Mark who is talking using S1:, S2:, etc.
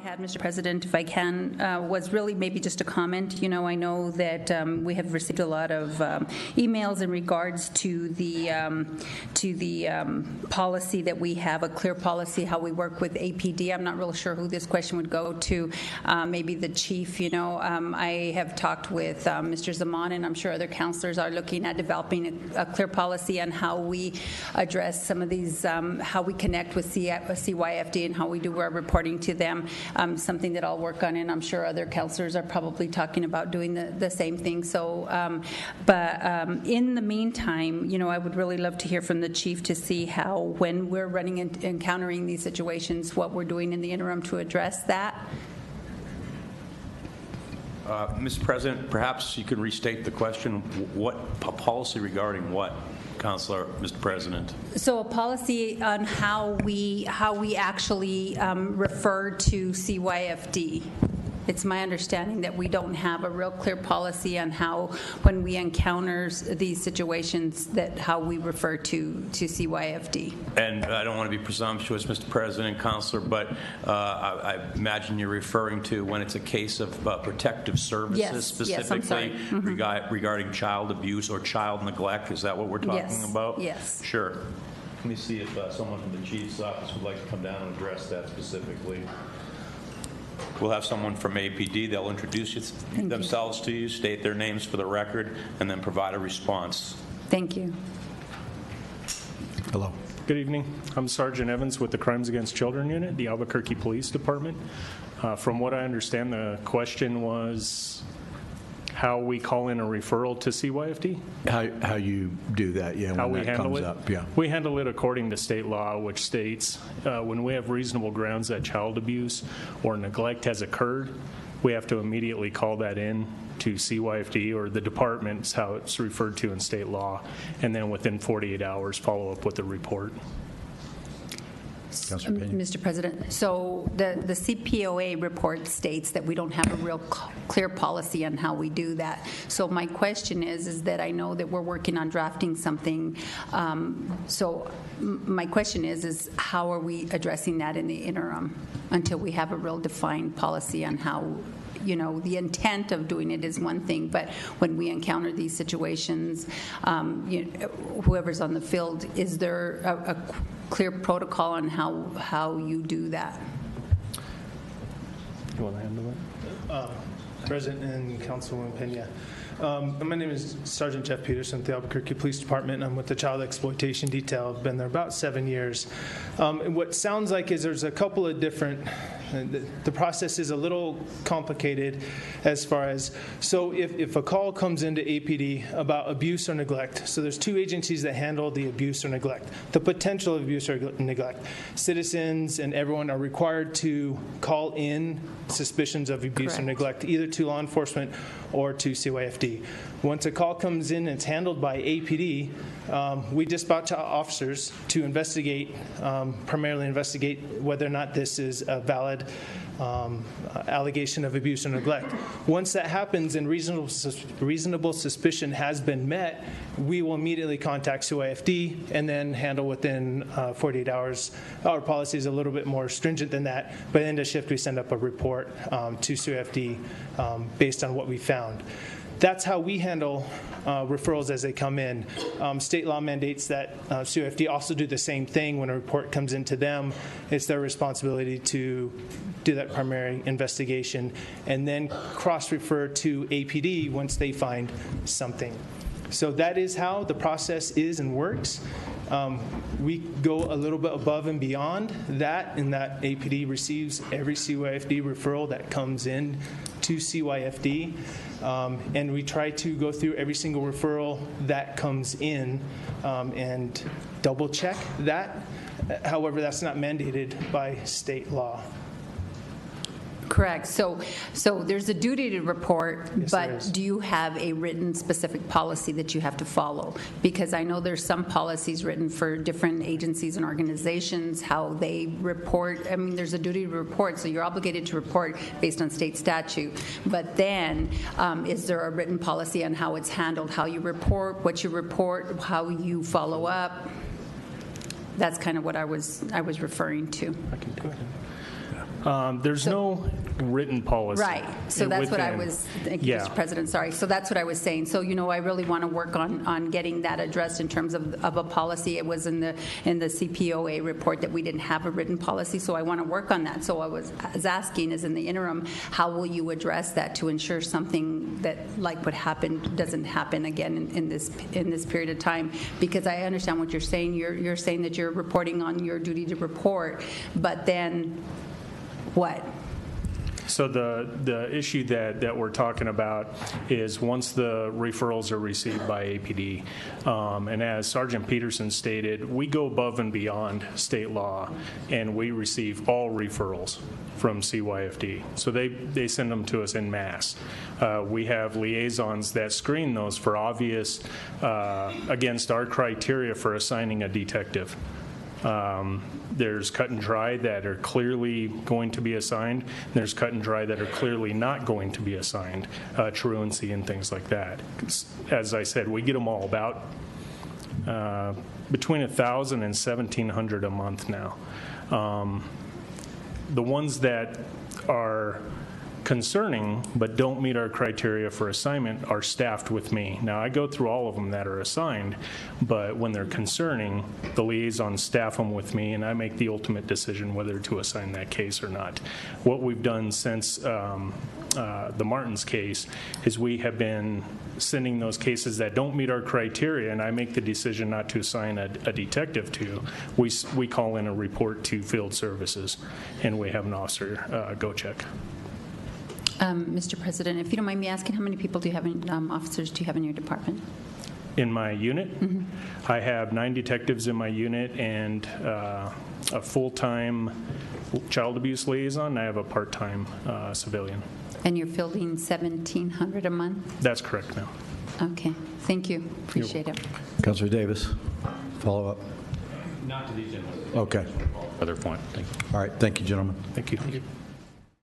S1: had, Mr. President, if I can, was really maybe just a comment. You know, I know that we have received a lot of emails in regards to the policy that we have, a clear policy, how we work with APD. I'm not real sure who this question would go to, maybe the chief. You know, I have talked with Mr. Zaman, and I'm sure other councillors are looking at developing a clear policy on how we address some of these, how we connect with CYFD and how we do our reporting to them. Something that I'll work on, and I'm sure other councillors are probably talking about doing the same thing. So, but in the meantime, you know, I would really love to hear from the chief to see how, when we're running and encountering these situations, what we're doing in the interim to address that.
S2: Mr. President, perhaps you could restate the question. What policy regarding what? Councillor, Mr. President. So
S1: a policy on how we actually refer to CYFD. It's my understanding that we don't have a real clear policy on how, when we encounter these situations, that how we refer to CYFD.
S2: And I don't want to be presumptuous, Mr. President, Councillor, but I imagine you're referring to when it's a case of protective services, specifically regarding child abuse or child neglect. Is that what we're talking about?
S1: Yes.
S2: Sure. Let me see if someone from the Chief's office would like to come down and address that specifically. We'll have someone from APD. They'll introduce themselves to you, state their names for the record, and then provide a response.
S1: Thank you.
S3: Hello.
S4: Good evening. I'm Sergeant Evans with the Crimes Against Children Unit, the Albuquerque Police Department. From what I understand, the question was how we call in a referral to CYFD?
S3: How you do that, yeah,
S4: how
S3: when
S4: we
S3: that
S4: handle
S3: comes
S4: it?
S3: up. Yeah.
S4: We handle it according to state law, which states when we have reasonable grounds that child abuse or neglect has occurred, we have to immediately call that in to CYFD, or the department is how it's referred to in state law, and then within 48 hours follow up with a report.
S1: Mr. President, so the CPOA report states that we don't have a real clear policy on how we do that. So my question is that I know that we're working on drafting something. So my question is how are we addressing that in the interim until we have a real defined policy on how, you know, the intent of doing it is one thing, but when we encounter these situations, you know, whoever's on the field, is there a clear protocol on how you do that?
S4: You want to handle it?
S5: President and Councilwoman Pena. My name is Sergeant Jeff Peterson with the Albuquerque Police Department. I'm with the Child Exploitation Detail. I've been there about 7 years. And what sounds like is there's a couple of different, the process is a little complicated as far as, so if a call comes into APD about abuse or neglect, so there's two agencies that handle the abuse or neglect, the potential of abuse or neglect. Citizens and everyone are required to call in suspicions of abuse or neglect, either to law enforcement or to CYFD. Once a call comes in and it's handled by APD, we dispatch officers to investigate, primarily investigate whether or not this is a valid allegation of abuse or neglect. Once that happens and reasonable suspicion has been met, we will immediately contact CYFD and then handle within 48 hours. Our policy is a little bit more stringent than that. By the end of shift, we send up a report to CYFD based on what we found. That's how we handle referrals as they come in. State law mandates that CYFD also do the same thing when a report comes into them. It's their responsibility to do that primary investigation and then cross-refer to APD once they find something. So that is how the process is and works. We go a little bit above and beyond that, in that APD receives every CYFD referral that comes in to CYFD, and we try to go through every single referral that comes in and double check that. However, that's not mandated by state law.
S1: Correct. So there's a duty to report,
S5: yes,
S1: but do you have a written specific policy that you have to follow? Because I know there's some policies written for different agencies and organizations, how they report. I mean, there's a duty to report, so you're obligated to report based on state statute. But then, is there a written policy on how it's handled, how you report, what you report, how you follow up? That's kind of what I was referring to.
S4: I can go ahead. There's no written policy.
S1: Right, so that's what I
S4: within.
S1: was, thank you,
S4: Yeah.
S1: Mr. President, sorry. So that's what I was saying. So, I really want to work on getting that addressed in terms of a policy. It was in the CPOA report that we didn't have a written policy, so I want to work on that. So I was asking, is in the interim, how will you address that to ensure something that, like what happened, doesn't happen again in this period of time? Because I understand what you're saying. You're saying that you're reporting on your duty to report, but then what?
S4: So the issue that we're talking about is once the referrals are received by APD, and as Sergeant Peterson stated, we go above and beyond state law, and we receive all referrals from CYFD. So they send them to us en masse. We have liaisons that screen those for obvious, against our criteria for assigning a detective. There's cut and dry that are clearly going to be assigned. There's cut and dry that are clearly not going to be assigned, truancy and things like that. As I said, we get them all about between 1,000 and 1,700 a month now. The ones that are concerning but don't meet our criteria for assignment are staffed with me. Now, I go through all of them that are assigned, but when they're concerning, the liaisons staff them with me, and I make the ultimate decision whether to assign that case or not. What we've done since the Martens case is we have been sending those cases that don't meet our criteria, and I make the decision not to assign a detective to. We call in a report to field services, and we have an officer go check.
S1: Mr. President, if you don't mind me asking, how many people do you have, officers do you have in your department?
S4: In my unit, I have 9 detectives in my unit and a full-time child abuse liaison. I have a part-time civilian.
S1: And you're fielding 1,700 a month?
S4: That's correct now.
S1: Okay, thank you. Appreciate it.
S3: Councilor Davis, follow up.
S6: Not to these gentlemen.
S3: Okay.
S6: Other point. Thank you.
S3: All right. Thank you, gentlemen.
S4: Thank you.